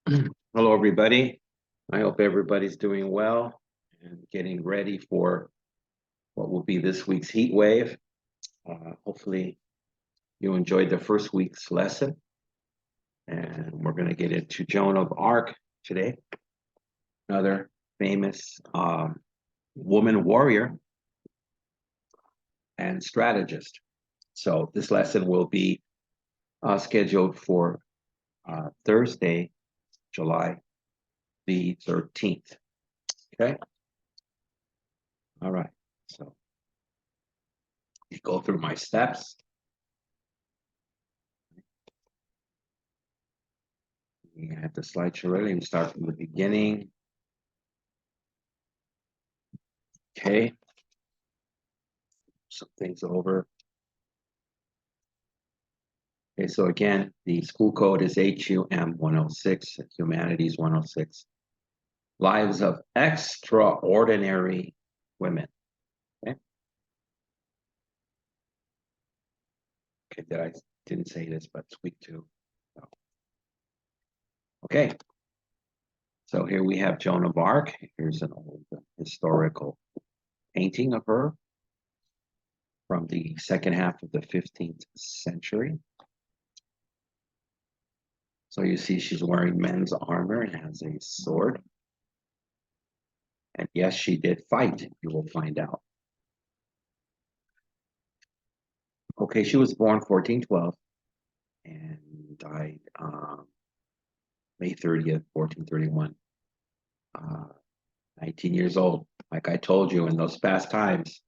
Hello, everybody. I hope everybody's doing well and getting ready for what will be this week's heat wave. Hopefully, you enjoyed the first week's lesson, and we're going to get into Joan of Arc today, another famous woman warrior and strategist. So, this lesson will be scheduled for Thursday, July the 13th. Okay. All right. So, you go through my steps. You have the slideshow ready and start from the beginning. Okay. Some things over. Okay, so again, the school code is HUM 106, Humanities 106. Lives of extraordinary women. Okay. Okay, I didn't say this, but it's week 2. Okay. So here we have Joan of Arc. Here's an old historical painting of her from the second half of the 15th century. So you see she's wearing men's armor and has a sword. And yes, she did fight, you will find out. Okay, she was born 1412 and died May 30th, 1431. 19 years old. Like I told you, in those past times,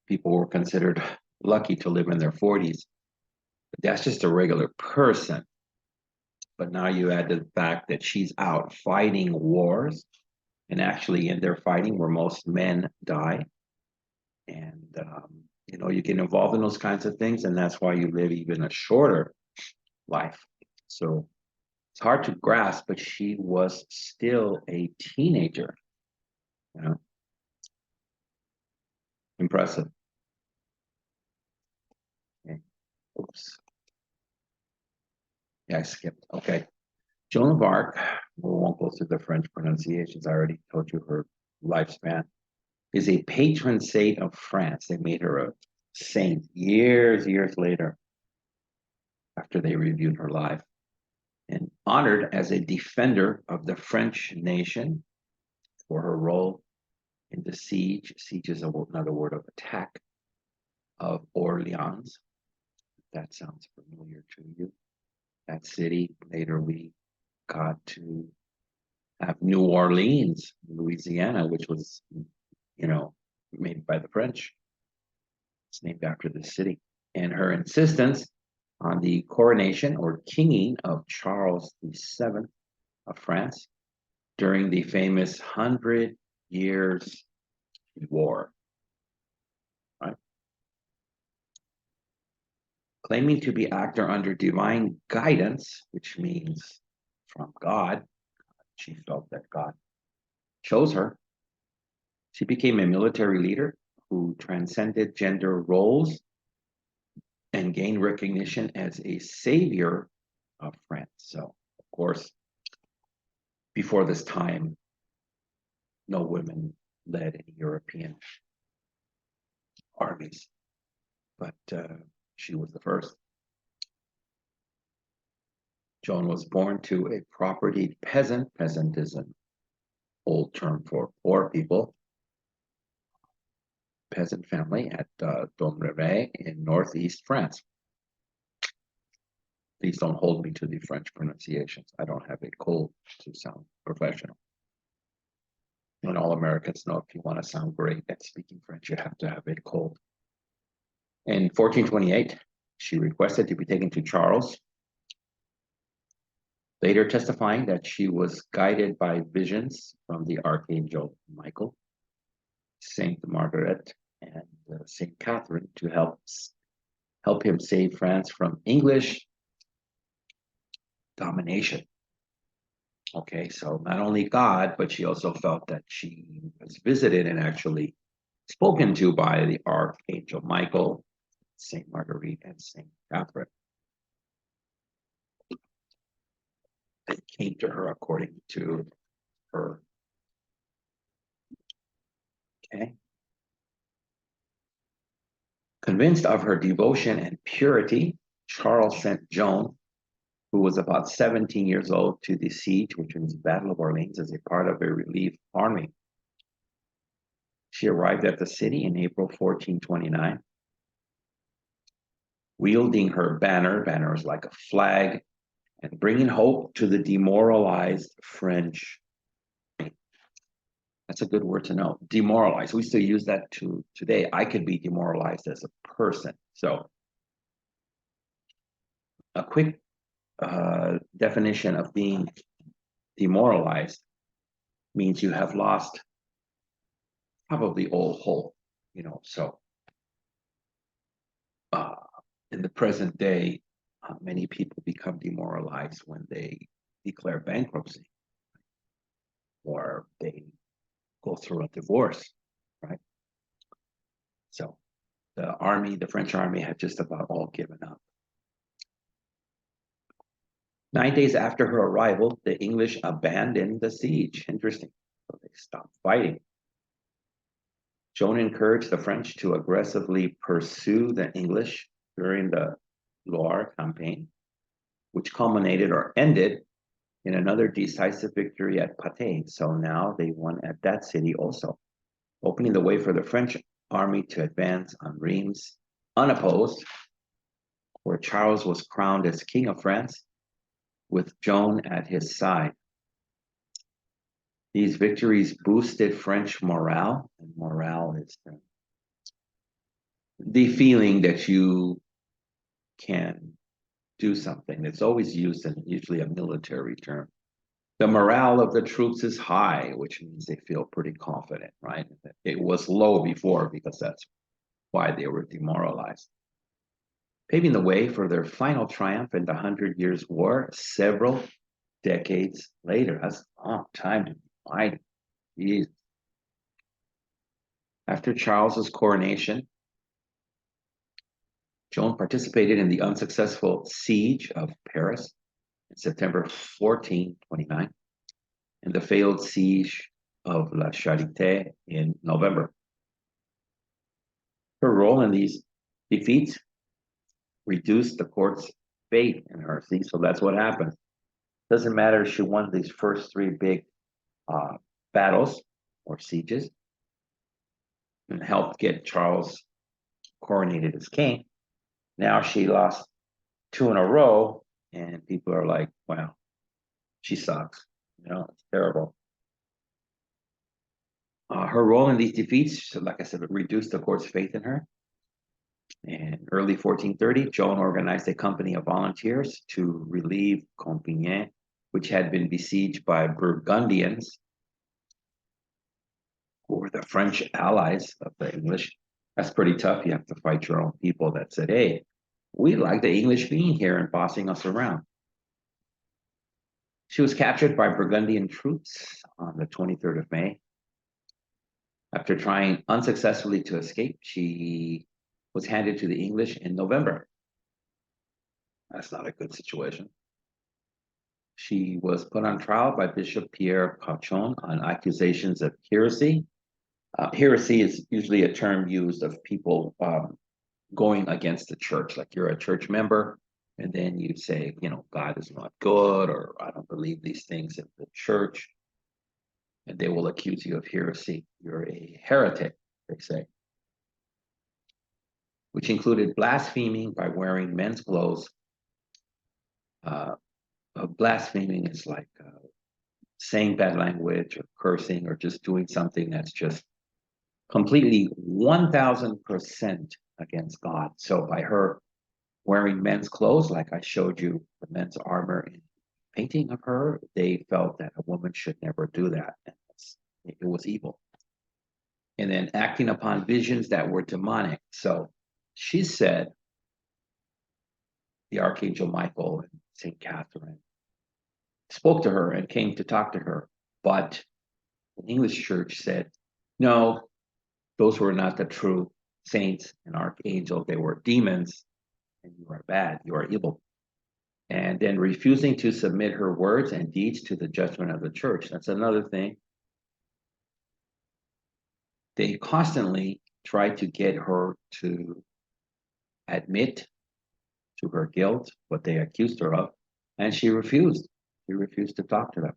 people were considered lucky to live in their 40s. But that's just a regular person. But now you add the fact that she's out fighting wars, and actually in their fighting where most men die. And, you get involved in those kinds of things, and that's why you live even a shorter life. So it's hard to grasp, but she was still a teenager. Impressive. Okay. Oops. Yeah, I skipped. Okay. Joan of Arc, we won't go through the French pronunciations. I already told you her lifespan, is a patron saint of France. They made her a saint years later after they reviewed her life, and honored as a defender of the French nation for her role in the siege. Siege is another word of attack of Orleans. That sounds familiar to you. That city, later we got to have New Orleans, Louisiana, which was, made by the French. It's named after the city. And her insistence on the coronation or kinging of Charles VII of France during the famous 100 Years' War. Right? Claiming to be actor under divine guidance, which means from God, she felt that God chose her. She became a military leader who transcended gender roles and gained recognition as a savior of France. So, of course, before this time, no women led any European armies, but she was the first. Joan was born to a propertied peasant. Peasant is an old term for poor people. Peasant family at Domremy in northeast France. Please don't hold me to the French pronunciations. I don't have a cold to sound professional. And all Americans know if you want to sound great at speaking French, you have to have a cold. In 1428, she requested to be taken to Charles, later testifying that she was guided by visions from the Archangel Michael, Saint Margaret, and Saint Catherine to help him save France from English domination. Okay, so not only God, but she also felt that she was visited and actually spoken to by the Archangel Michael, Saint Marguerite, and Saint Catherine. Thank came to her according to her. Okay. Convinced of her devotion and purity, Charles sent Joan, who was about 17 years old, to the siege, which was the Battle of Orleans, as a part of a relief army. She arrived at the city in April 1429, wielding her banner. Banner is like a flag, and bringing hope to the demoralized French. That's a good word to know. Demoralized. We still use that today. I could be demoralized as a person. So a quick definition of being demoralized means you have lost probably all hope, so in the present day, many people become demoralized when they declare bankruptcy or they go through a divorce, right? So the French army had just about all given up. 9 days after her arrival, the English abandoned the siege. Interesting. So they stopped fighting. Joan encouraged the French to aggressively pursue the English during the Loire campaign, which culminated or ended in another decisive victory at Patay. So now they won at that city also, opening the way for the French army to advance on Reims unopposed, where Charles was crowned as King of France with Joan at his side. These victories boosted French morale, and morale is the feeling that you can do something. It's always used in usually a military term. The morale of the troops is high, which means they feel pretty confident, right? It was low before because that's why they were demoralized. Paving the way for their final triumph in the 100 Years' War several decades later. That's a long time to be fighting. Jeez. After Charles's coronation, Joan participated in the unsuccessful siege of Paris in September 1429 and the failed siege of La Charité in November. Her role in these defeats reduced the court's faith in her. See, so that's what happened. Doesn't matter if she won these first three big battles or sieges and helped get Charles coronated as king. Now she lost 2 in a row, and people are like, wow, she sucks. It's terrible. Her role in these defeats, like I said, reduced the court's faith in her. In early 1430, Joan organized a company of volunteers to relieve Compiègne, which had been besieged by Burgundians, who were the French allies of the English. That's pretty tough. You have to fight your own people that said, hey, we like the English being here and bossing us around. She was captured by Burgundian troops on the 23rd of May. After trying unsuccessfully to escape, she was handed to the English in November. That's not a good situation. She was put on trial by Bishop Pierre Cauchon on accusations of heresy. Heresy is usually a term used of people going against the church, like you're a church member, and then you say, God is not good, or I don't believe these things in the church, and they will accuse you of heresy. You're a heretic, they say, which included blaspheming by wearing men's clothes. Blaspheming is like saying bad language or cursing or just doing something that's just completely 1000% against God. So by her wearing men's clothes, like I showed you the men's armor in painting of her, they felt that a woman should never do that. And it was evil. And then acting upon visions that were demonic. So she said the Archangel Michael and St. Catherine spoke to her and came to talk to her. But the English church said, no, those were not the true saints and archangels. They were demons, and you are bad. You are evil. and then refusing to submit her words and deeds to the judgment of the church. That's another thing. They constantly tried to get her to admit to her guilt, what they accused her of, and she refused. She refused to talk to them.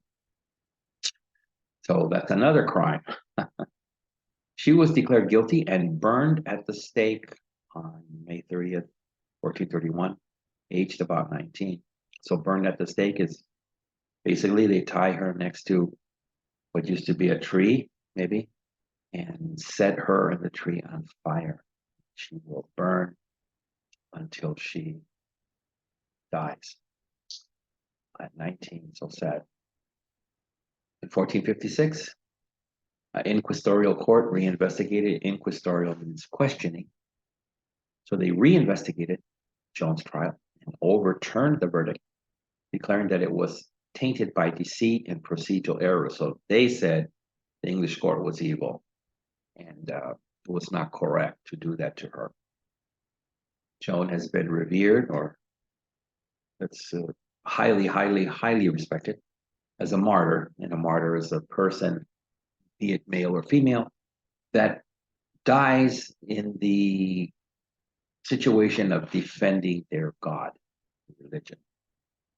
So that's another crime. She was declared guilty and burned at the stake on May 30th, 1431, aged about 19. So burned at the stake is basically they tie her next to what used to be a tree, maybe, and set her and the tree on fire. She will burn until she dies at 19. So sad. In 1456, an inquisitorial court reinvestigated. Inquisitorial means questioning. So they reinvestigated Joan's trial and overturned the verdict, declaring that it was tainted by deceit and procedural error. So they said the English court was evil and it was not correct to do that to her. Joan has been revered, or it's highly, highly, highly respected as a martyr. And a martyr is a person, be it male or female, that dies in the situation of defending their God, religion.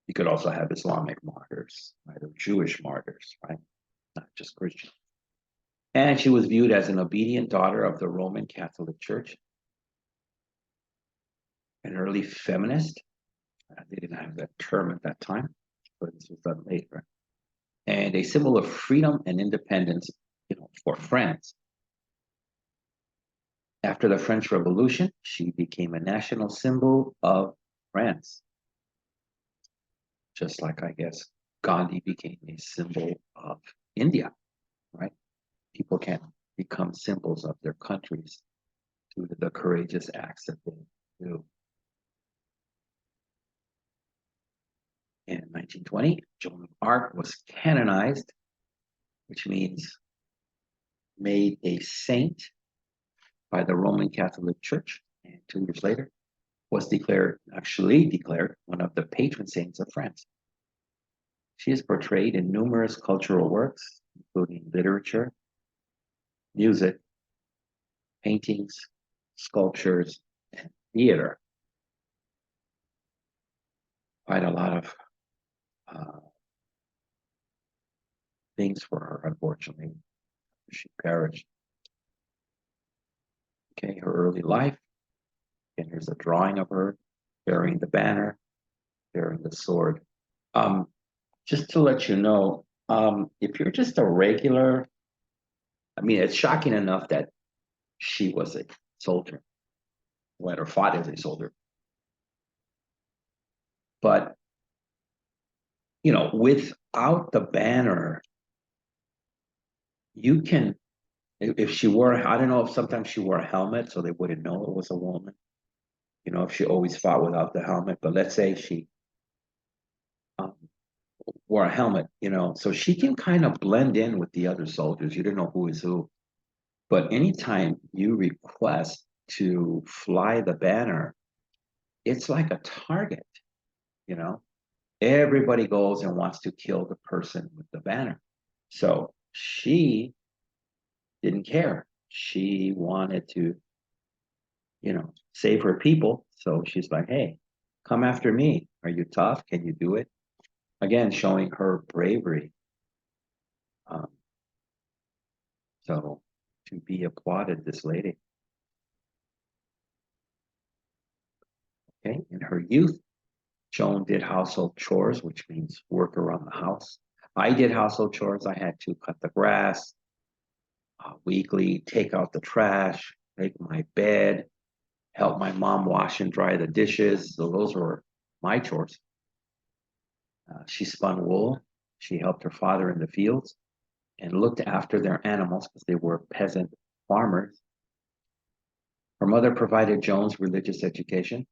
You could also have Islamic martyrs, right, or Jewish martyrs, right, not just Christian. And she was viewed as an obedient daughter of the Roman Catholic Church, an early feminist. They didn't have that term at that time, but this was done later. And a symbol of freedom and independence, for France. After the French Revolution, she became a national symbol of France. Just like, I guess, Gandhi became a symbol of India, right? People can become symbols of their countries due to the courageous acts that they do. In 1920, Joan of Arc was canonized, which means made a saint by the Roman Catholic Church, and 2 years later was actually declared one of the patron saints of France. She is portrayed in numerous cultural works, including literature, music, paintings, sculptures, and theater. Quite a lot of things for her, unfortunately. She perished. Okay, her early life. And here's a drawing of her bearing the banner, bearing the sword. Just to let you know, if you're just a regular, I mean, it's shocking enough that she was a soldier, went or fought as a soldier. But, without the banner, you can, if she wore, I don't know if sometimes she wore a helmet so they wouldn't know it was a woman. If she always fought without the helmet, but let's say she wore a helmet, so she can kind of blend in with the other soldiers. You don't know who is who. But anytime you request to fly the banner, it's like a target, Everybody goes and wants to kill the person with the banner. So she didn't care. She wanted to, save her people. So she's like, hey, come after me. Are you tough? Can you do it? Again, showing her bravery. So to be applauded, this lady. Okay, in her youth, Joan did household chores, which means work around the house. I did household chores. I had to cut the grass weekly, take out the trash, make my bed, help my mom wash and dry the dishes. So those were my chores. She spun wool. She helped her father in the fields and looked after their animals because they were peasant farmers. Her mother provided Joan's religious education.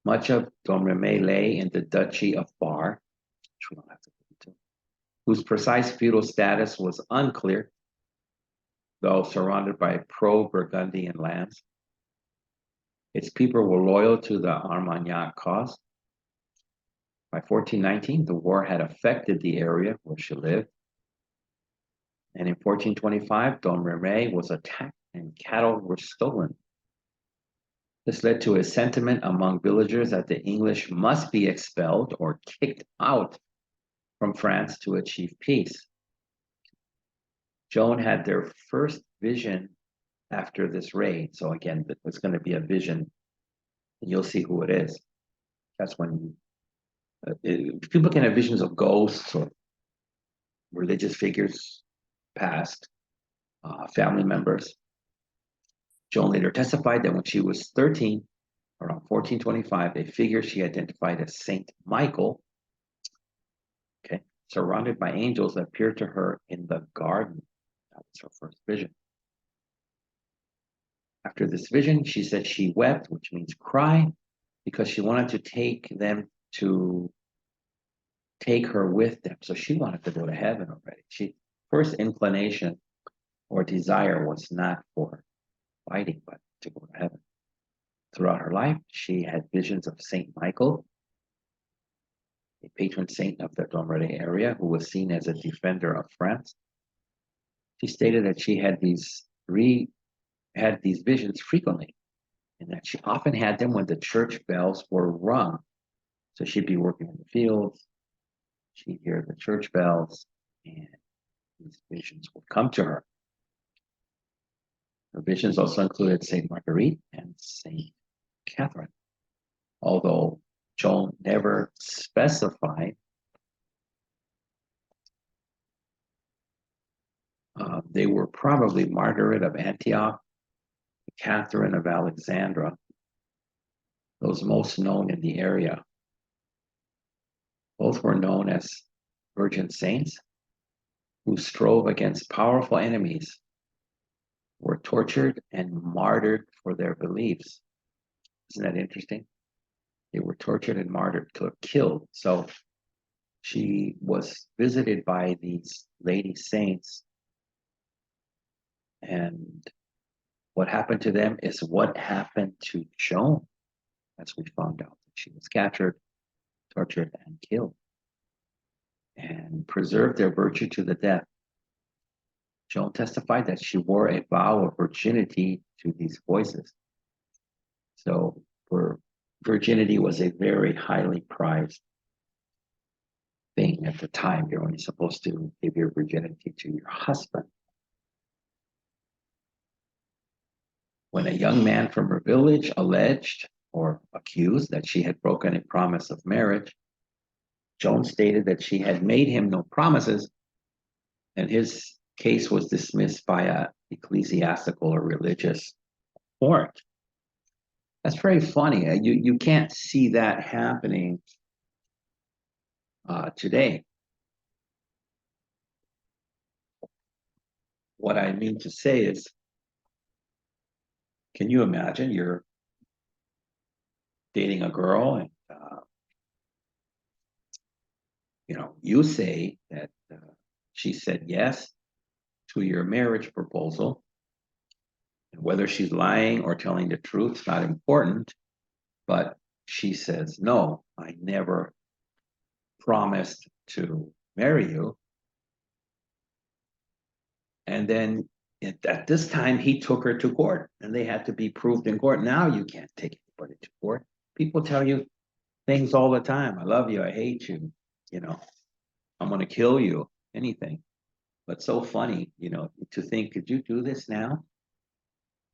Much of Domremy lay in the Duchy of Bar, which we don't have to get into, whose precise feudal status was unclear, though surrounded by pro-Burgundian lands. Its people were loyal to the Armagnac cause. By 1419, the war had affected the area where she lived. And in 1425, Domremy was attacked and cattle were stolen. This led to a sentiment among villagers that the English must be expelled or kicked out from France to achieve peace. Joan had their first vision after this raid. So again, it's going to be a vision, and you'll see who it is. That's when people can have visions of ghosts or religious figures, past family members. Joan later testified that when she was 13, around 1425, a figure she identified as Saint Michael, okay, surrounded by angels, appeared to her in the garden. That was her first vision. After this vision, she said she wept, which means cry, because she wanted to take her with them. So she wanted to go to heaven already. She first inclination or desire was not for fighting, but to go to heaven. Throughout her life, she had visions of Saint Michael, a patron saint of the Domremy area, who was seen as a defender of France. She stated that she had these visions frequently, and that she often had them when the church bells were rung. So she'd be working in the fields, she'd hear the church bells, and these visions would come to her. Her visions also included Saint Marguerite and Saint Catherine, although Joan never specified. They were probably Margaret of Antioch, Catherine of Alexandria, those most known in the area. Both were known as virgin saints who strove against powerful enemies, were tortured and martyred for their beliefs. Isn't that interesting? They were tortured and martyred, killed. So she was visited by these lady saints, and what happened to them is what happened to Joan, as we found out. She was captured, tortured, and killed, and preserved their virtue to the death. Joan testified that she wore a vow of virginity to these voices. So virginity was a very highly prized thing at the time. You're only supposed to give your virginity to your husband. When a young man from her village alleged or accused that she had broken a promise of marriage, Joan stated that she had made him no promises, and his case was dismissed by an ecclesiastical or religious court. That's very funny. You can't see that happening today. What I mean to say is, can you imagine you're dating a girl and you say that she said yes to your marriage proposal, and whether she's lying or telling the truth is not important, but she says, no, I never promised to marry you. And then at this time, he took her to court, and they had to be proved in court. Now you can't take anybody to court. People tell you things all the time. I love you. I hate you. I'm going to kill you. Anything. But so funny, to think, could you do this now?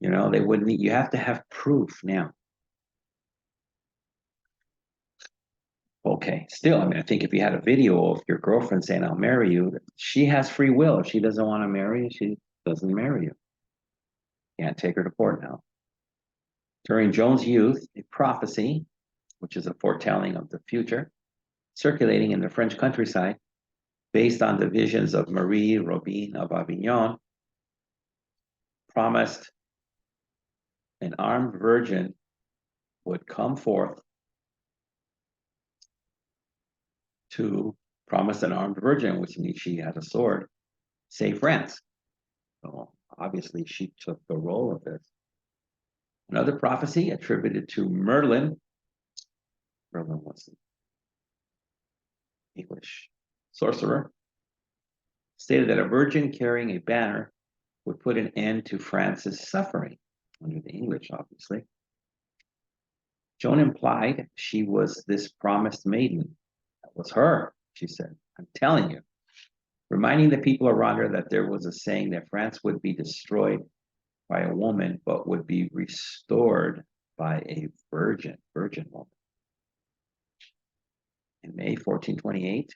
They wouldn't. You have to have proof now. Okay, still, I think if you had a video of your girlfriend saying, I'll marry you, she has free will. If she doesn't want to marry you, she doesn't marry you. Can't take her to court now. During Joan's youth, a prophecy, which is a foretelling of the future, circulating in the French countryside, based on the visions of Marie Robin of Avignon, promised an armed virgin would come forth to promise an armed virgin, which means she had a sword, save France. So obviously she took the role of this. Another prophecy attributed to Merlin. Merlin was English sorcerer, stated that a virgin carrying a banner would put an end to France's suffering, under the English, obviously. Joan implied she was this promised maiden. That was her, she said. I'm telling you. Reminding the people around her that there was a saying that France would be destroyed by a woman, but would be restored by a virgin woman. In May 1428,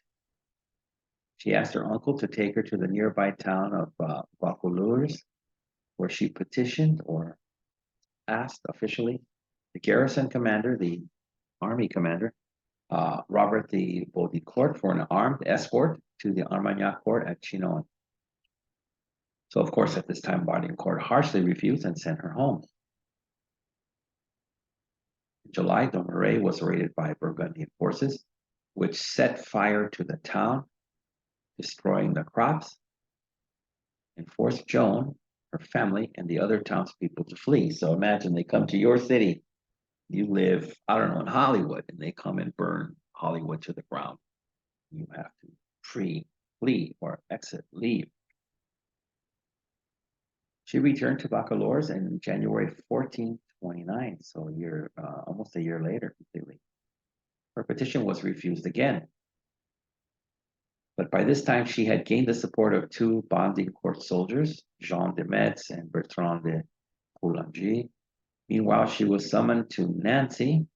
she asked her uncle to take her to the nearby town of Vaucouleurs, where she petitioned or asked officially the garrison commander, the army commander, Robert de Baudricourt, for an armed escort to the Armagnac court at Chinon. So, of course, at this time, Baudricourt harshly refused and sent her home. In July, Dumouriez was raided by Burgundian forces, which set fire to the town, destroying the crops, and forced Joan, her family, and the other townspeople to flee. So imagine they come to your city. You live, I don't know, in Hollywood, and they come and burn Hollywood to the ground. You have to flee or exit, leave. She returned to Vaucouleurs in January 1429, so almost a year later, completely. Her petition was refused again. But by this time, she had gained the support of two Baudricourt soldiers, Jean de Metz and Bertrand de Coulonges. Meanwhile, she was summoned to Nancy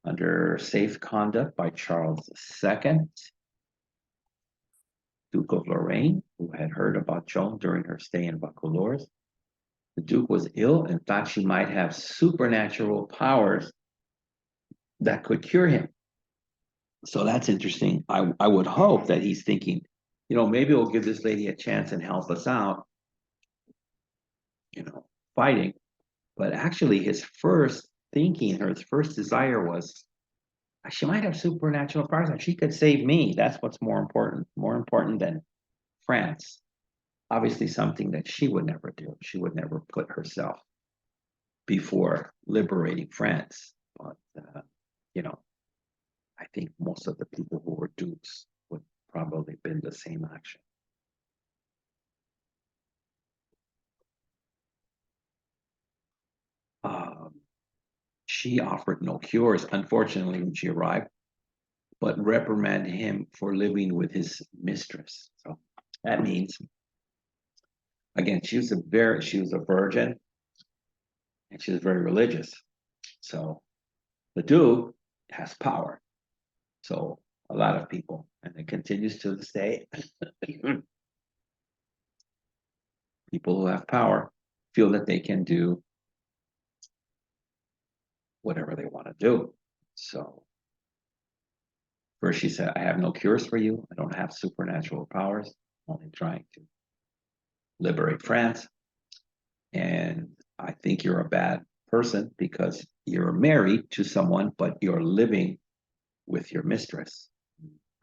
under safe conduct by Charles II, Duke of Lorraine, who had heard about Joan during her stay in Vaucouleurs. The Duke was ill. In fact, she might have supernatural powers that could cure him. So that's interesting. I would hope that he's thinking, maybe we'll give this lady a chance and help us out, fighting. But actually, his first thinking, his first desire was, she might have supernatural powers and she could save me. That's what's more important than France. Obviously, something that she would never do. She would never put herself before liberating France. But, I think most of the people who were dukes would probably been the same action. She offered no cures, unfortunately, when she arrived, but reprimanded him for living with his mistress. So that means, again, she was a virgin, and she was very religious. So the Duke has power. So a lot of people, and it continues to this day, people who have power feel that they can do whatever they want to do. So first she said, I have no cures for you. I don't have supernatural powers. I'm only trying to liberate France. And I think you're a bad person because you're married to someone, but you're living with your mistress.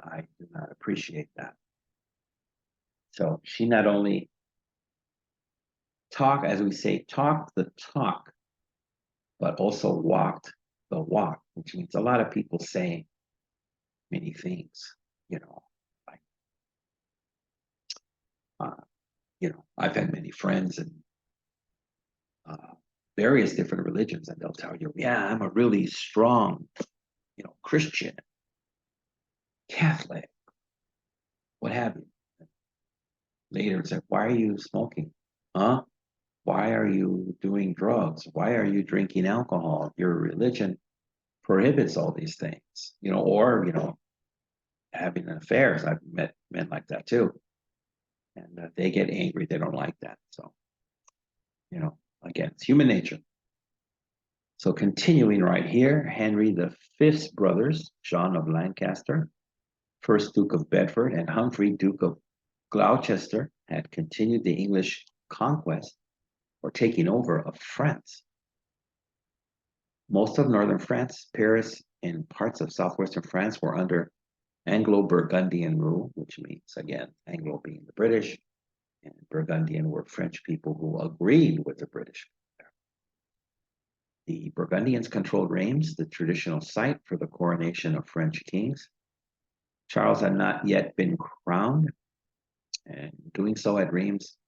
I do not appreciate that. So she not only talked the talk, but also walked the walk, which means a lot of people saying many things, like, I've had many friends in various different religions, and they'll tell you, yeah, I'm a really strong, Christian, Catholic, what have you. Later it's like, why are you smoking? Huh? Why are you doing drugs? Why are you drinking alcohol? Your religion prohibits all these things, or, having affairs. I've met men like that too. And they get angry. They don't like that. So, again, it's human nature. So continuing right here, Henry V's brothers, John of Lancaster, first Duke of Bedford, and Humphrey, Duke of Gloucester, had continued the English conquest or taking over of France. Most of northern France, Paris, and parts of southwestern France were under Anglo-Burgundian rule, which means, again, Anglo being the British, and Burgundian were French people who agreed with the British. The Burgundians controlled Reims, the traditional site for the coronation of French kings. Charles had not yet been crowned, and doing so at Reims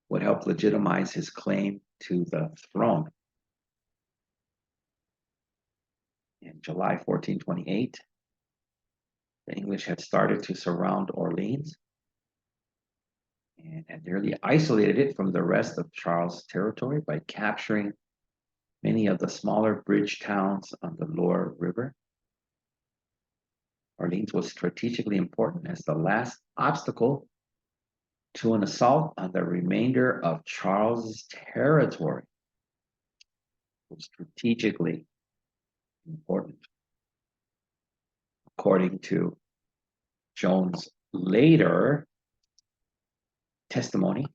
would help legitimize his claim to the throne. In July 1428, the English had started to surround Orleans and had nearly isolated it from the rest of Charles' territory by capturing many of the smaller bridge towns on the Loire River. Orleans was strategically important as the last obstacle to an assault on the remainder of Charles' territory. It was strategically important. According to Joan's later testimony,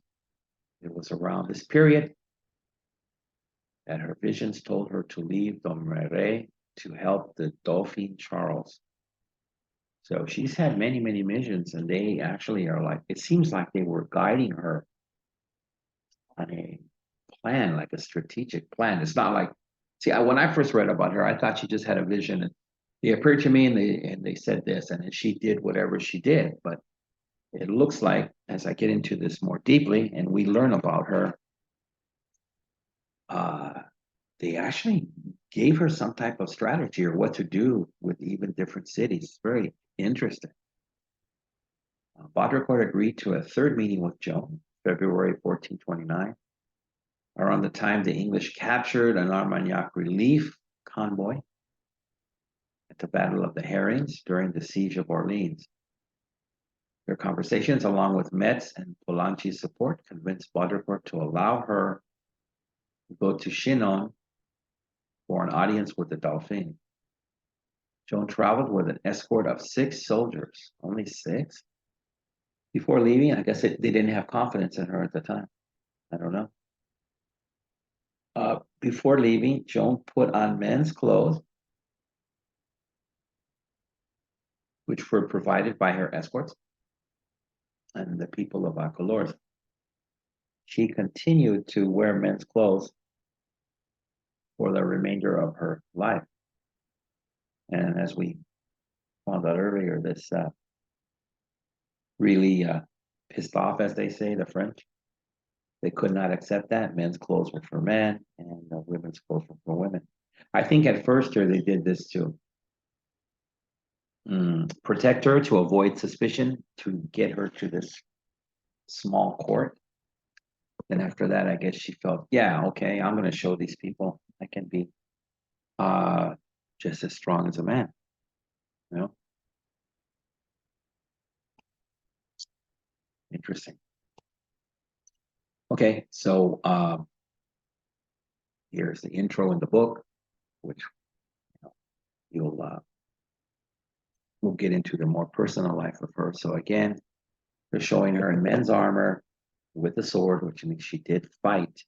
it was around this period that her visions told her to leave Domremy to help the Dauphin Charles. So she's had many, many visions, and they actually are like, it seems like they were guiding her on a plan, like a strategic plan. It's not like, see, when I first read about her, I thought she just had a vision and they appeared to me and they said this, and then she did whatever she did. But it looks like, as I get into this more deeply and we learn about her, they actually gave her some type of strategy or what to do with even different cities. It's very interesting. Baudricourt agreed to a third meeting with Joan, February 1429, around the time the English captured an Armagnac relief convoy at the Battle of the Herrings during the siege of Orleans. Their conversations, along with Metz and Pollanci's support, convinced Baudricourt to allow her to go to Chinon for an audience with the Dauphin. Joan traveled with an escort of 6 soldiers, only 6? Before leaving, I guess they didn't have confidence in her at the time. I don't know. Before leaving, Joan put on men's clothes, which were provided by her escorts and the people of Vaucouleurs. She continued to wear men's clothes for the remainder of her life. And as we found out earlier, this really pissed off, as they say, the French. They could not accept that. Men's clothes were for men and women's clothes were for women. I think at first here they did this to protect her, to avoid suspicion, to get her to this small court. Then after that, I guess she felt, yeah, okay, I'm going to show these people I can be just as strong as a man. You know? Interesting. Okay, so here's the intro in the book, which we'll get into the more personal life of her. So again, they're showing her in men's armor with a sword, which means she did fight.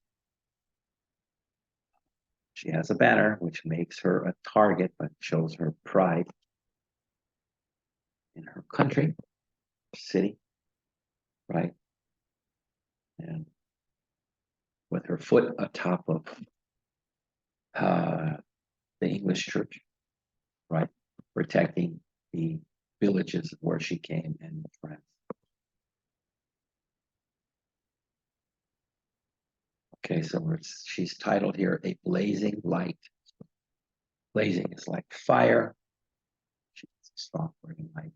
She has a banner, which makes her a target, but shows her pride in her country, city, right? And with her foot atop of the English church, right? Protecting the villages where she came in France. Okay, so she's titled here, A Blazing Light. Blazing is like fire. She's a strong burning light.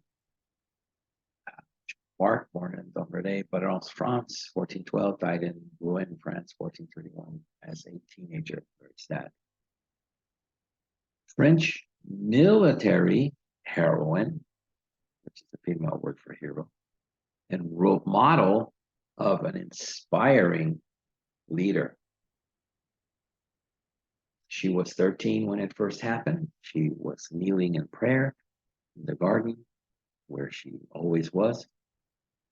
Mark, born in Domremy, Baron, France, 1412, died in Rouen, France, 1431, as a teenager. Very sad. French military heroine, which is a female word for hero, and role model of an inspiring leader. She was 13 when it first happened. She was kneeling in prayer in the garden where she always was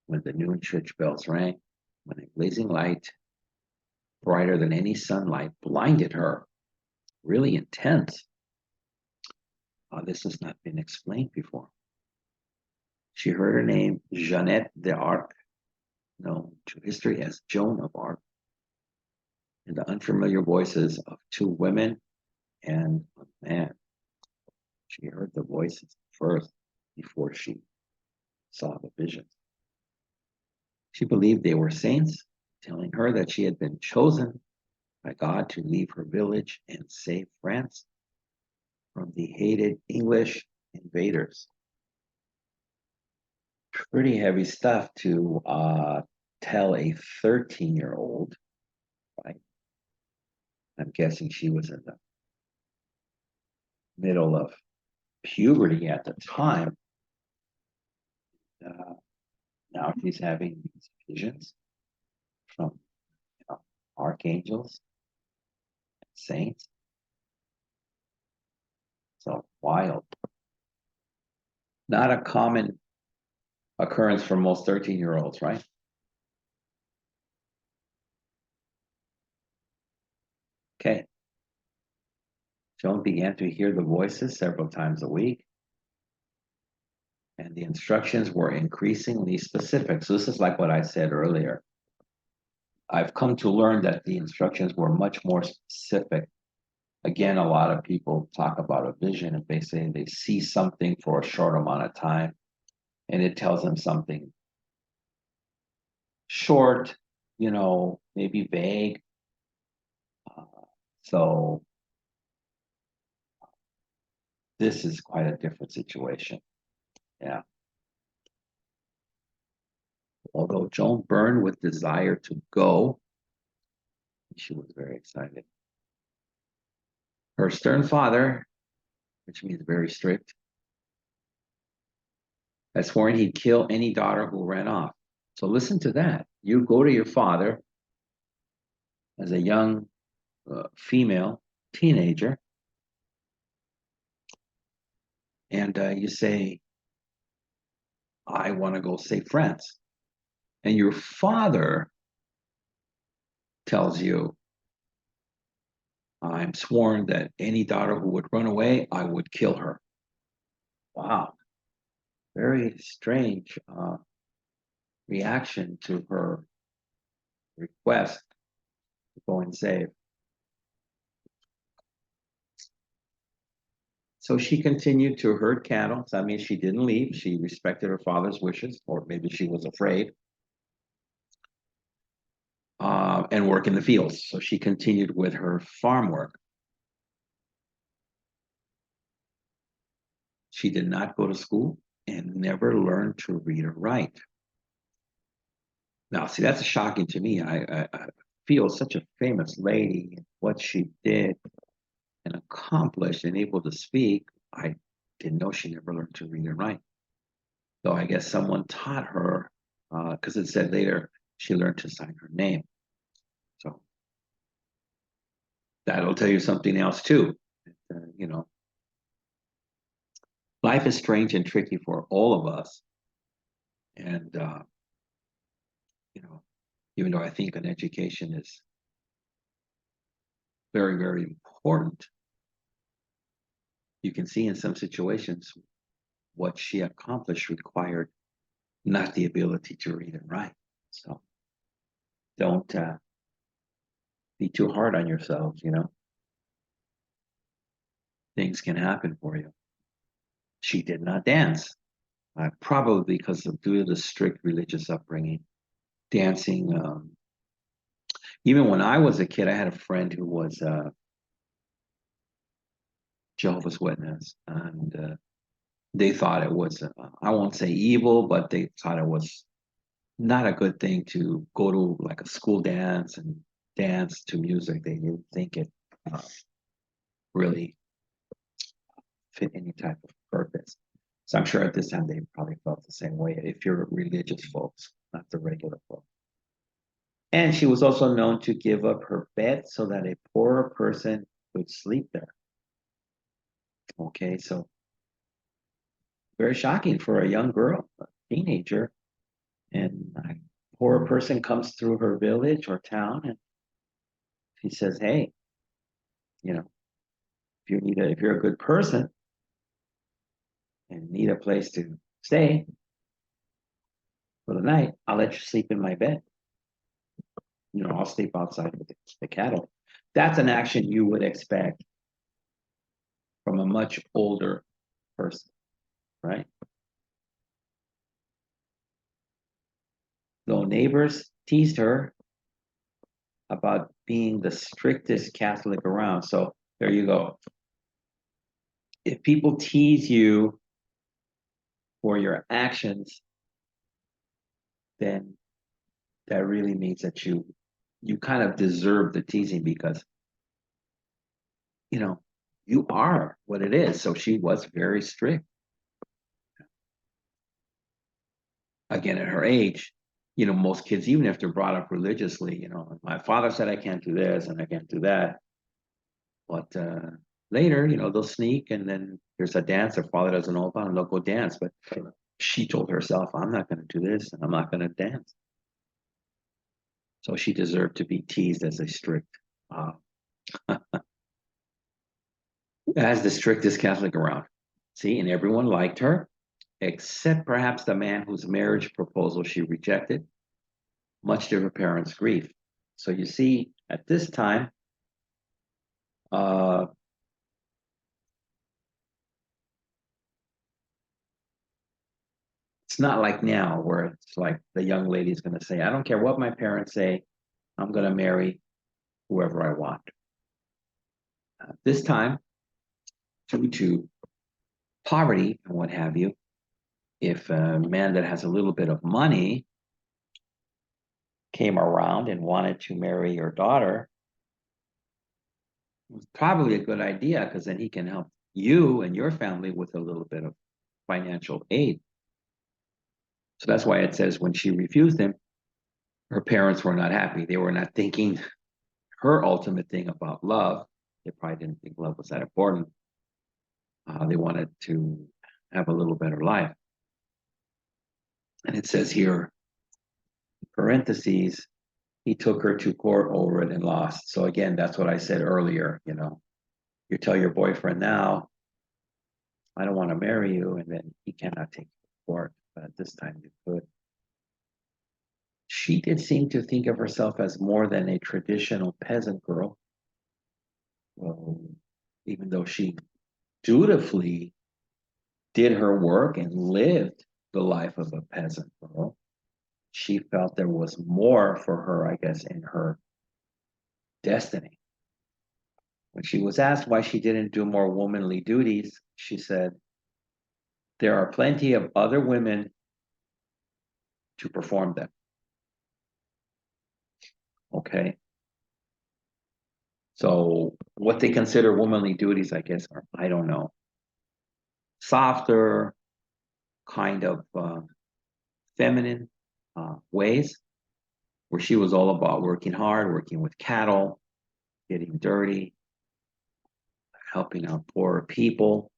when the noon church bells rang, when a blazing light, brighter than any sunlight, blinded her. Really intense. This has not been explained before. She heard her name, Jeannette d'Arc, known to history as Joan of Arc, in the unfamiliar voices of 2 women and a man. She heard the voices first before she saw the visions. She believed they were saints, telling her that she had been chosen by God to leave her village and save France from the hated English invaders. Pretty heavy stuff to tell a 13-year-old, right? I'm guessing she was in the middle of puberty at the time. Now she's having these visions from archangels, saints. So wild. Not a common occurrence for most 13-year-olds, right? Okay. Joan began to hear the voices several times a week, and the instructions were increasingly specific. So this is like what I said earlier. I've come to learn that the instructions were much more specific. Again, a lot of people talk about a vision and they say they see something for a short amount of time and it tells them something short, maybe vague. So this is quite a different situation. Yeah. Although Joan burned with desire to go, she was very excited. Her stern father, which means very strict, had sworn he'd kill any daughter who ran off. So listen to that. You go to your father as a young female teenager, and you say, I want to go save France. And your father tells you, I'm sworn that any daughter who would run away, I would kill her. Wow. Very strange reaction to her request to go and save. So she continued to herd cattle. So that means she didn't leave. She respected her father's wishes, or maybe she was afraid. And work in the fields. So she continued with her farm work. She did not go to school and never learned to read or write. Now, see, that's shocking to me. I feel such a famous lady and what she did and accomplished and able to speak. I didn't know she never learned to read and write. So I guess someone taught her, because it said later she learned to sign her name. So that'll tell you something else too. Life is strange and tricky for all of us. And, even though I think an education is very, very important, you can see in some situations what she accomplished required not the ability to read and write. So don't be too hard on yourselves, Things can happen for you. She did not dance, probably because due to the strict religious upbringing. Dancing, even when I was a kid, I had a friend who was a Jehovah's Witness, and they thought it was, I won't say evil, but they thought it was not a good thing to go to like a school dance and dance to music. They didn't think it really fit any type of purpose. So I'm sure at this time they probably felt the same way if you're religious folks, not the regular folks. And she was also known to give up her bed so that a poorer person could sleep there. Okay, so very shocking for a young girl, a teenager, and a poor person comes through her village or town and she says, hey, if you're a good person and need a place to stay for the night, I'll let you sleep in my bed. I'll sleep outside with the cattle. That's an action you would expect from a much older person, right? Though neighbors teased her about being the strictest Catholic around. So there you go. If people tease you for your actions, then that really means that you kind of deserve the teasing because you know you are what it is. So she was very strict. Again, at her age, most kids, even if they're brought up religiously, my father said I can't do this and I can't do that. But later, they'll sneak and then there's a dance their father doesn't know about and they'll go dance. But she told herself, I'm not going to do this and I'm not going to dance. So she deserved to be teased as a strict, as the strictest Catholic around. See, and everyone liked her, except perhaps the man whose marriage proposal she rejected, much to her parents' grief. So you see, at this time, uh, it's not like now where it's like the young lady is going to say, I don't care what my parents say, I'm going to marry whoever I want. This time, due to poverty and what have you, if a man that has a little bit of money came around and wanted to marry your daughter, it was probably a good idea because then he can help you and your family with a little bit of financial aid. So that's why it says when she refused him, her parents were not happy. They were not thinking her ultimate thing about love. They probably didn't think love was that important. They wanted to have a little better life. And it says here, parentheses, he took her to court over it and lost. So again, that's what I said earlier. You tell your boyfriend now, I don't want to marry you, and then he cannot take you to court. But at this time, you could. She did seem to think of herself as more than a traditional peasant girl. Well, even though she dutifully did her work and lived the life of a peasant girl, she felt there was more for her, I guess, in her destiny. When she was asked why she didn't do more womanly duties, she said, there are plenty of other women to perform them. Okay. So what they consider womanly duties, I guess, are, I don't know, softer, kind of feminine ways, where she was all about working hard, working with cattle, getting dirty, helping out poorer people,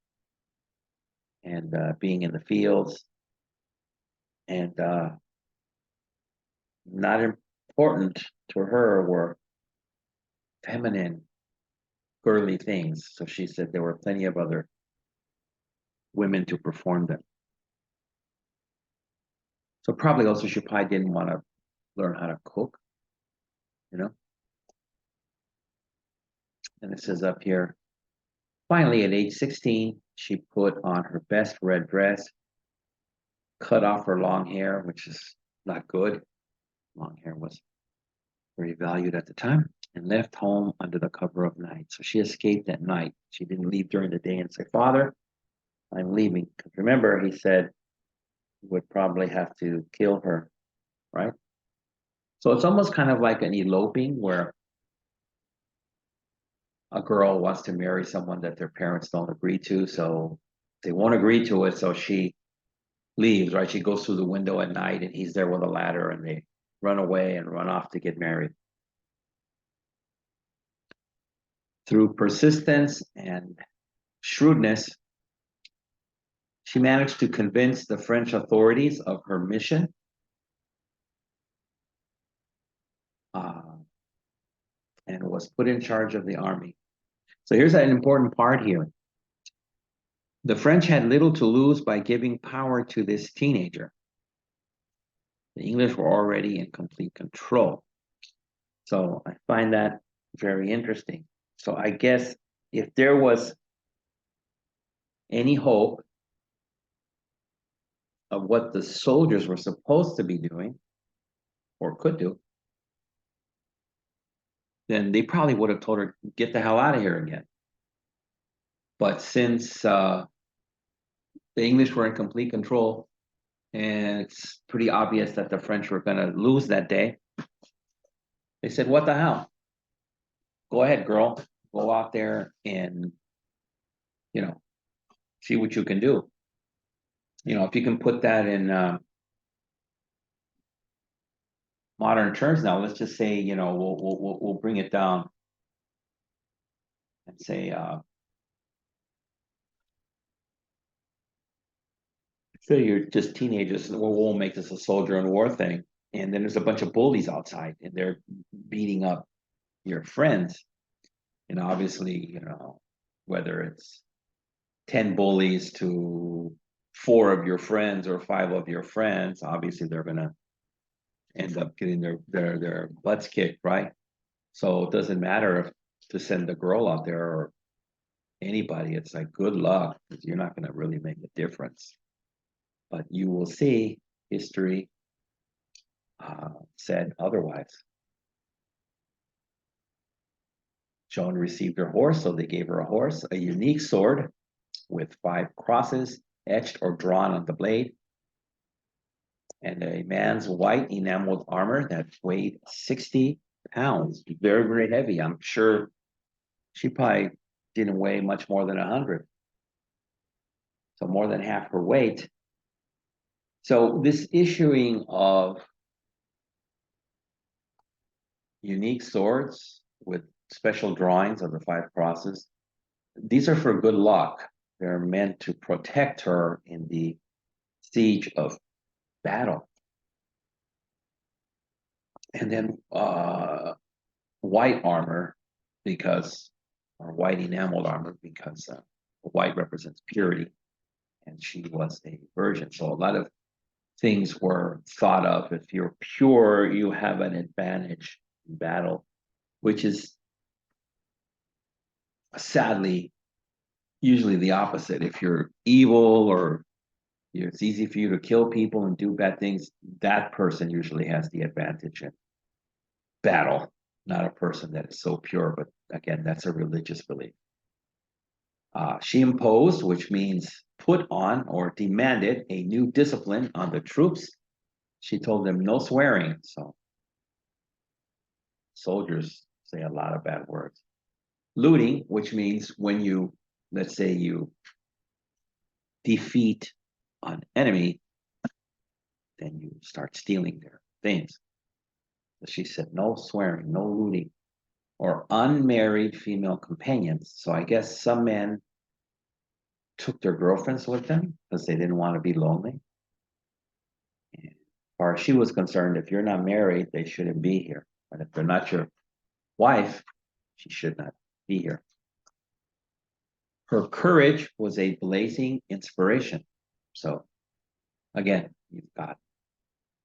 and being in the fields. And not important to her were feminine, girly things. So she said there were plenty of other women to perform them. So probably also she probably didn't want to learn how to cook, you know. And it says up here, finally at age 16, she put on her best red dress, cut off her long hair, which is not good. Long hair was very valued at the time, and left home under the cover of night. So she escaped at night. She didn't leave during the day and say, Father, I'm leaving. Because remember, he said he would probably have to kill her, right? So it's almost kind of like an eloping where a girl wants to marry someone that their parents don't agree to. So they won't agree to it. So she leaves, right? She goes through the window at night and he's there with a ladder and they run away and run off to get married. Through persistence and shrewdness, she managed to convince the French authorities of her mission. And was put in charge of the army. So here's an important part here. The French had little to lose by giving power to this teenager. The English were already in complete control. So I find that very interesting. So I guess if there was any hope of what the soldiers were supposed to be doing, or could do, then they probably would have told her, get the hell out of here again. But since the English were in complete control, and it's pretty obvious that the French were going to lose that day, they said, what the hell? Go ahead, girl. Go out there and, you know, see what you can do. You know, if you can put that in modern terms now, let's just say, you know, we'll bring it down and say, say you're just teenagers, and we'll make this a soldier and war thing, and then there's a bunch of bullies outside, and they're beating up your friends, and obviously, you know, whether it's 10 bullies to 4 of your friends or 5 of your friends, obviously they're gonna end up getting their butts kicked, right? So it doesn't matter if to send the girl out there or anybody, it's like good luck, because you're not gonna really make a difference. But you will see history said otherwise. Joan received her horse, so they gave her a horse, a unique sword with 5 crosses etched or drawn on the blade, and a man's white enameled armor that weighed 60 pounds. Very, very heavy. I'm sure she probably didn't weigh much more than 100. So more than half her weight. So this issuing of unique swords with special drawings of the 5 crosses, these are for good luck. They're meant to protect her in the siege of battle. And then white armor, because, or white enameled armor, because white represents purity, and she was a virgin. So a lot of things were thought of. If you're pure, you have an advantage in battle, which is sadly usually the opposite. If you're evil or it's easy for you to kill people and do bad things, that person usually has the advantage in battle, not a person that is so pure. But again, that's a religious belief. She imposed, which means put on or demanded, a new discipline on the troops. She told them no swearing. So soldiers say a lot of bad words. Looting, which means when you, let's say you defeat an enemy, then you start stealing their things. So she said no swearing, no looting, or unmarried female companions. So I guess some men took their girlfriends with them because they didn't want to be lonely. And as far as she was concerned, if you're not married, they shouldn't be here. But if they're not your wife, she should not be here. Her courage was a blazing inspiration. So again, you've got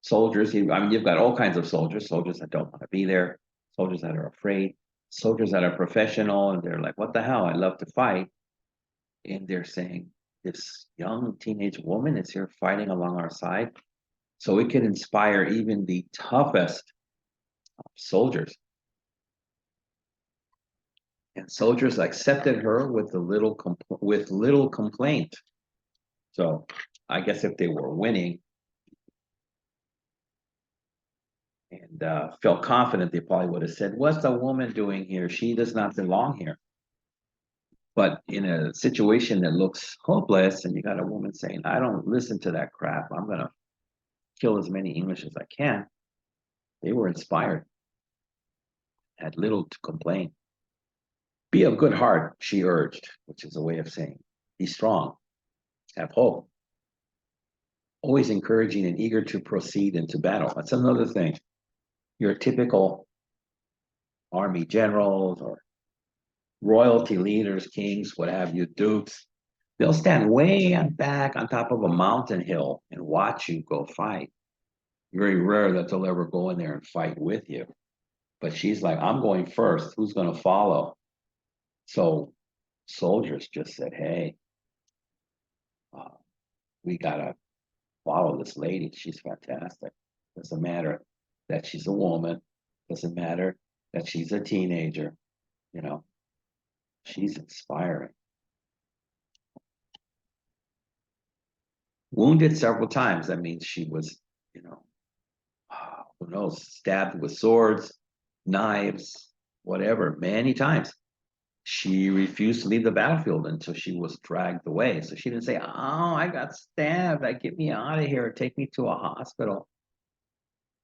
soldiers. I mean, you've got all kinds of soldiers. Soldiers that don't want to be there. Soldiers that are afraid. Soldiers that are professional and they're like, "What the hell? I love to fight." And they're saying, "This young teenage woman is here fighting along our side." So it can inspire even the toughest soldiers. And soldiers accepted her with little complaint. So I guess if they were winning and felt confident, they probably would have said, "What's the woman doing here? She does not belong here." But in a situation that looks hopeless, and you got a woman saying, "I don't listen to that crap. I'm gonna kill as many English as I can," they were inspired, had little to complain. Be of good heart, she urged, which is a way of saying, be strong, have hope, always encouraging and eager to proceed into battle. That's another thing. Your typical army generals or royalty leaders, kings, what have you, dukes, they'll stand way on back on top of a mountain hill and watch you go fight. Very rare that they'll ever go in there and fight with you. But she's like, I'm going first. Who's going to follow? So soldiers just said, hey, we got to follow this lady. She's fantastic. Doesn't matter that she's a woman. Doesn't matter that she's a teenager. You know, she's inspiring. Wounded several times. That means she was, you know, who knows, stabbed with swords, knives, whatever, many times. She refused to leave the battlefield until she was dragged away. So she didn't say, "Oh, I got stabbed. Like, get me out of here. Take me to a hospital."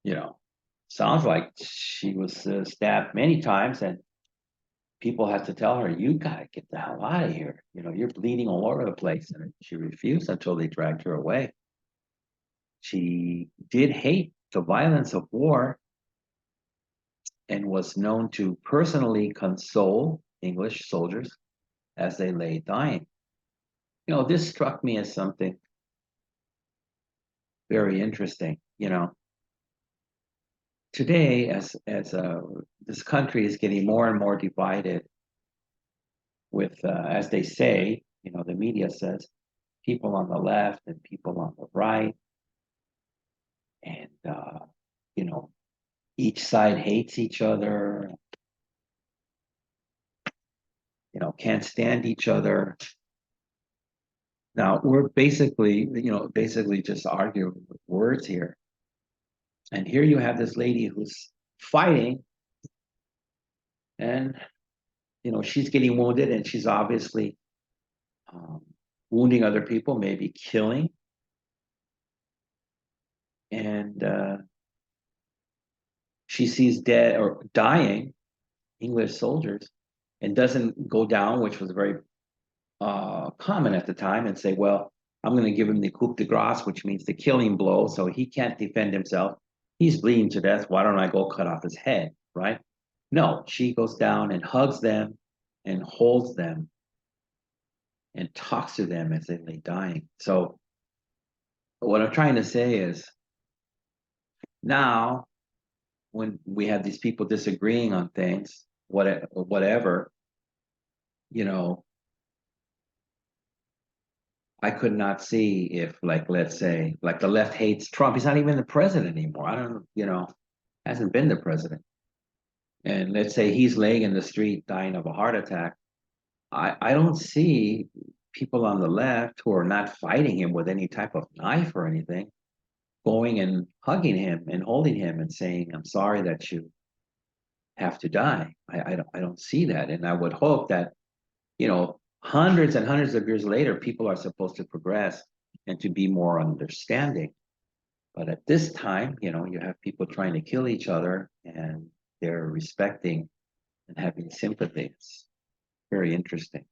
You know, sounds like she was stabbed many times, and people had to tell her, "You gotta get the hell out of here. You know, you're bleeding all over the place." And she refused until they dragged her away. She did hate the violence of war and was known to personally console English soldiers as they lay dying. You know, this struck me as something very interesting. You know, today, as this country is getting more and more divided with, as they say, you know, the media says, people on the left and people on the right, and you know, each side hates each other. You know, can't stand each other. Now we're basically, you know, basically just arguing with words here. And here you have this lady who's fighting, and you know she's getting wounded, and she's obviously um, wounding other people, maybe killing, and she sees dead or dying English soldiers, and doesn't go down, which was very common at the time, and say, "Well, I'm going to give him the coup de grace, which means the killing blow, so he can't defend himself. He's bleeding to death. Why don't I go cut off his head?" Right? No, she goes down and hugs them and holds them and talks to them as they lay dying. So what I'm trying to say is now when we have these people disagreeing on things, whatever, you know, I could not see if, like, let's say, like the left hates Trump. He's not even the president anymore. I don't, you know, hasn't been the president. And let's say he's laying in the street dying of a heart attack. I don't see people on the left who are not fighting him with any type of knife or anything going and hugging him and holding him and saying, "I'm sorry that you have to die." I don't see that. And I would hope that, you know, hundreds and hundreds of years later, people are supposed to progress and to be more understanding. But at this time, you know, you have people trying to kill each other, and they're respecting and having sympathy. It's very interesting.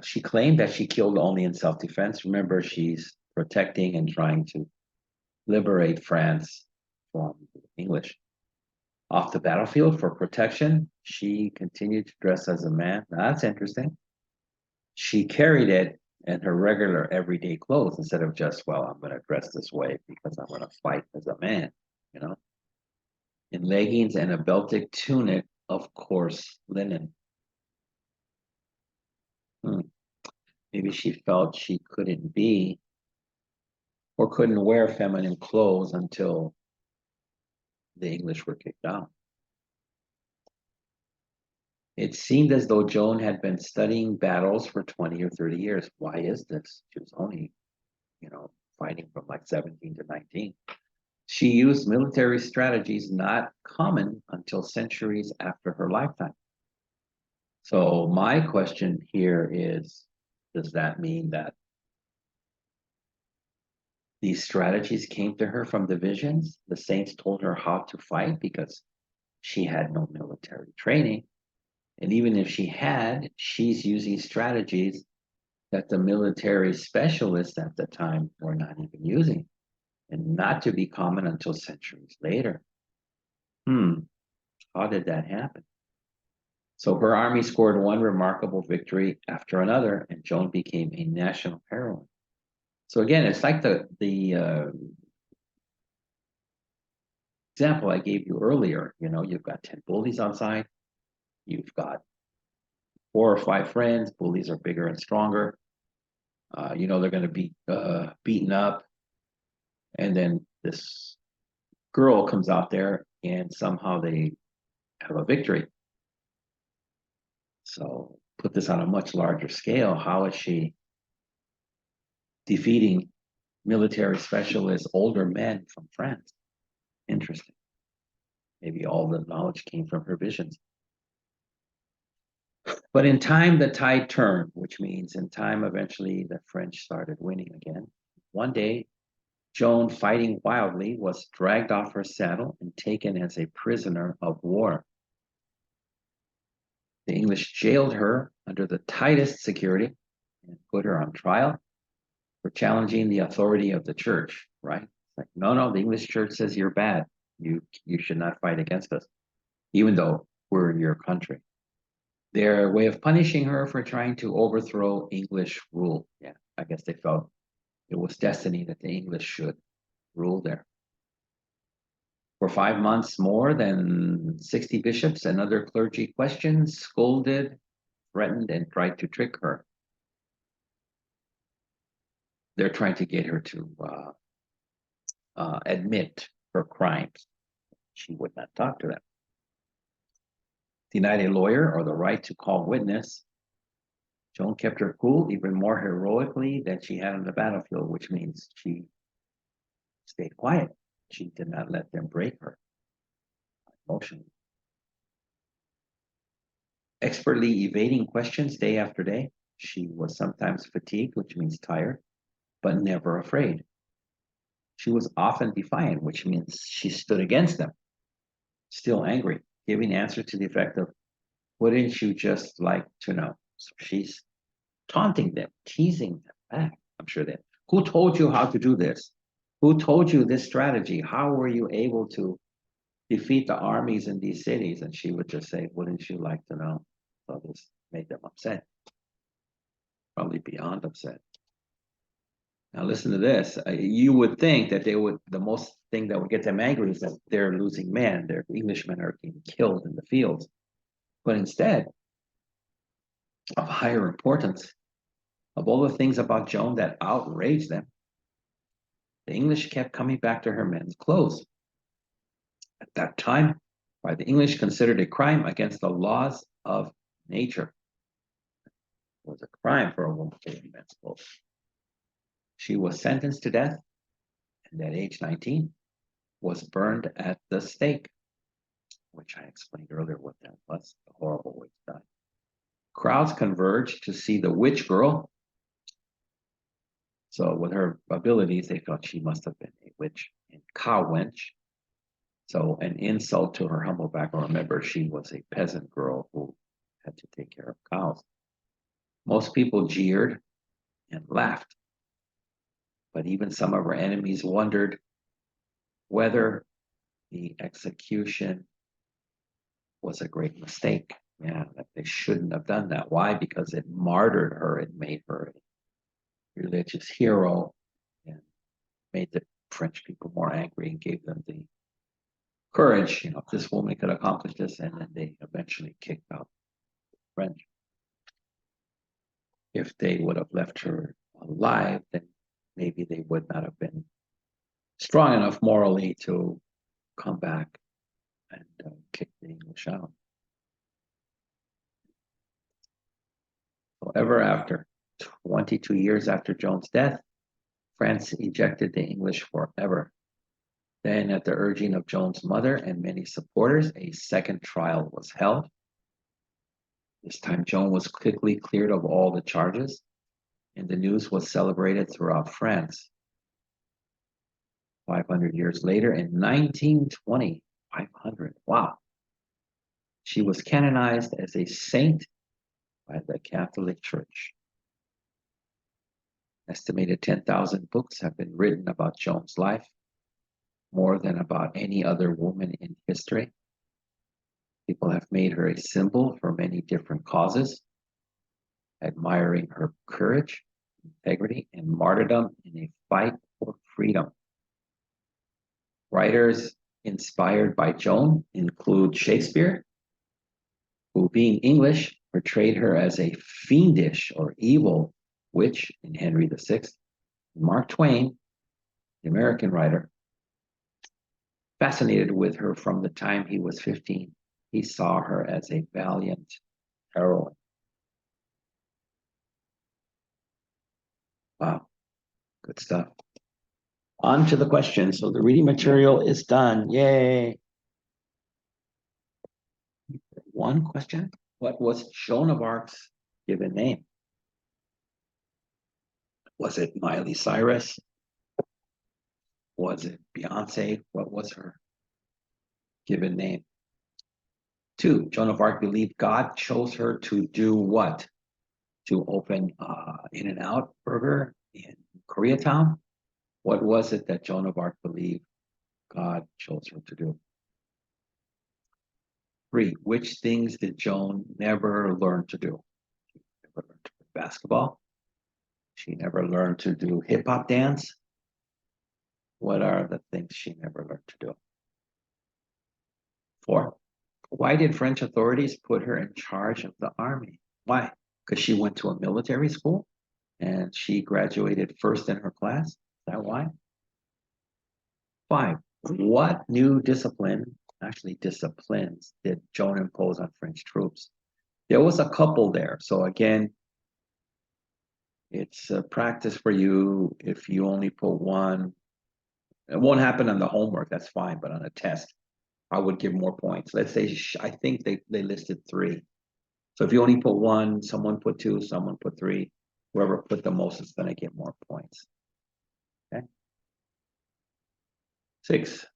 She claimed that she killed only in self-defense. Remember, she's protecting and trying to liberate France from the English. Off the battlefield for protection, she continued to dress as a man. Now, that's interesting. She carried it in her regular everyday clothes instead of just, well, I'm going to dress this way because I'm going to fight as a man, you know, in leggings and a belted tunic of coarse linen. Hmm. Maybe she felt she couldn't be or couldn't wear feminine clothes until the English were kicked out. It seemed as though Joan had been studying battles for 20 or 30 years. Why is this? She was only, you know, fighting from like 17 to 19. She used military strategies not common until centuries after her lifetime. So my question here is, does that mean that these strategies came to her from the visions? The saints told her how to fight because she had no military training. And even if she had, she's using strategies that the military specialists at the time were not even using, and not to be common until centuries later. How did that happen? So her army scored one remarkable victory after another, and Joan became a national heroine. So again, it's like the example I gave you earlier. You know, you've got 10 bullies outside, you've got 4 or 5 friends. Bullies are bigger and stronger. You know they're going to be beaten up, and then this girl comes out there and somehow they have a victory. So put this on a much larger scale. How is she defeating military specialists, older men from France? Interesting. Maybe all the knowledge came from her visions. But in time, the tide turned, which means in time, eventually the French started winning again. One day, Joan, fighting wildly, was dragged off her saddle and taken as a prisoner of war. The English jailed her under the tightest security and put her on trial for challenging the authority of the church, right? It's like, no, the English church says you're bad. You should not fight against us, even though we're your country. Their way of punishing her for trying to overthrow English rule. Yeah, I guess they felt it was destiny that the English should rule there. For 5 months, more than 60 bishops and other clergy questioned, scolded, threatened, and tried to trick her. They're trying to get her to admit her crimes. She would not talk to them. Denied a lawyer or the right to call witness, Joan kept her cool even more heroically than she had on the battlefield, which means she stayed quiet. She did not let them break her emotionally. Expertly evading questions day after day, she was sometimes fatigued, which means tired, but never afraid. She was often defiant, which means she stood against them, still angry, giving answers to the effect of, wouldn't you just like to know? So she's taunting them, teasing them back. I'm sure that, who told you how to do this? Who told you this strategy? How were you able to defeat the armies in these cities? And she would just say, wouldn't you like to know? So this made them upset, probably beyond upset. Now listen to this. You would think that they would, the most thing that would get them angry is that they're losing men, their Englishmen are getting killed in the fields. But instead, of higher importance, of all the things about Joan that outraged them, the English kept coming back to her men's clothes. At that time, by the English considered a crime against the laws of nature. It was a crime for a woman to wear men's clothes. She was sentenced to death, and at age 19, was burned at the stake, which I explained earlier what that was, the horrible way to die. Crowds converged to see the witch girl. So with her abilities, they thought she must have been a witch and cow wench. So an insult to her humble background. Remember, she was a peasant girl who had to take care of cows. Most people jeered and laughed. But even some of her enemies wondered whether the execution was a great mistake. Yeah, that they shouldn't have done that. Why? Because it martyred her. It made her a religious hero and made the French people more angry and gave them the courage. If this woman could accomplish this, and then they eventually kicked out the French. If they would have left her alive, then maybe they would not have been strong enough morally to come back and kick the English out. So ever after, 22 years after Joan's death, France ejected the English forever. Then, at the urging of Joan's mother and many supporters, a second trial was held. This time, Joan was quickly cleared of all the charges, and the news was celebrated throughout France. 500 years later, in 1920, 500, wow, she was canonized as a saint by the Catholic Church. Estimated 10,000 books have been written about Joan's life, more than about any other woman in history. People have made her a symbol for many different causes, admiring her courage, integrity, and martyrdom in a fight for freedom. Writers inspired by Joan include Shakespeare, who, being English, portrayed her as a fiendish or evil witch in Henry VI. Mark Twain, the American writer, fascinated with her from the time he was 15. He saw her as a valiant heroine. Wow, good stuff. On to the question. So the reading material is done. Yay. One question. What was Joan of Arc's given name? Was it Miley Cyrus? Was it Beyonce? What was her given name? 2, Joan of Arc believed God chose her to do what? To open In-N-Out Burger in Koreatown? What was it that Joan of Arc believed God chose her to do? 3, which things did Joan never learn to do? She never learned to play basketball. She never learned to do hip hop dance. What are the things she never learned to do? 4, why did French authorities put her in charge of the army? Why? Because she went to a military school and she graduated first in her class. Is that why? 5, what new discipline, actually disciplines, did Joan impose on French troops? There was a couple there. So again, it's a practice for you. If you only put one, it won't happen on the homework, that's fine, but on a test, I would give more points. Let's say, I think they listed 3. So if you only put 1, someone put 2, someone put 3, whoever put the most is going to get more points. Okay. 6,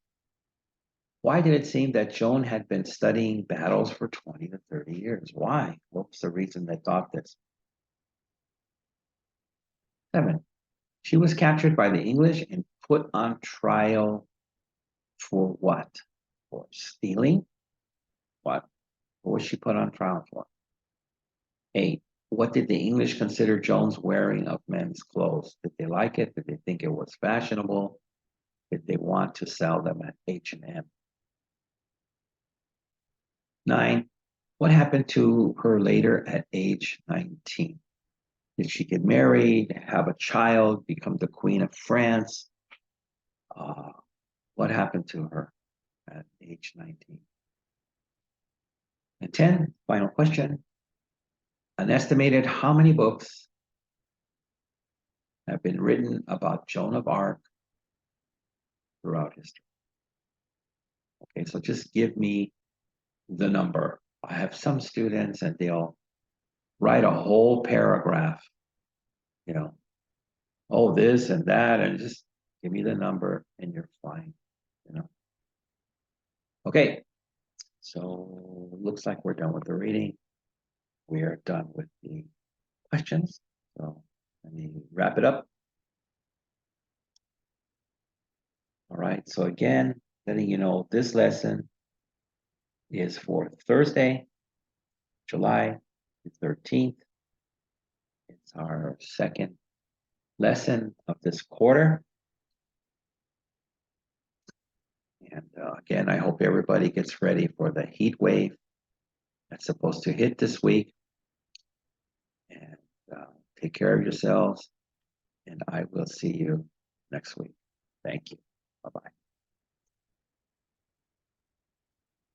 why did it seem that Joan had been studying battles for 20 to 30 years? Why? What was the reason they thought this? 7, she was captured by the English and put on trial for what? For stealing? What? What was she put on trial for? 8, what did the English consider Joan's wearing of men's clothes? Did they like it? Did they think it was fashionable? Did they want to sell them at H&M? 9, what happened to her later at age 19? Did she get married, have a child, become the Queen of France? What happened to her at age 19? And 10, final question. An estimated how many books have been written about Joan of Arc throughout history? Okay, so just give me the number. I have some students and they'll write a whole paragraph, you know, oh, this and that, and just give me the number and you're fine, you know. Okay, so looks like we're done with the reading. We are done with the questions. So let me wrap it up. All right, so again, letting you know this lesson is for Thursday, July the 13th. It's our second lesson of this quarter. And again, I hope everybody gets ready for the heat wave that's supposed to hit this week. And take care of yourselves. And I will see you next week. Thank you. Bye-bye.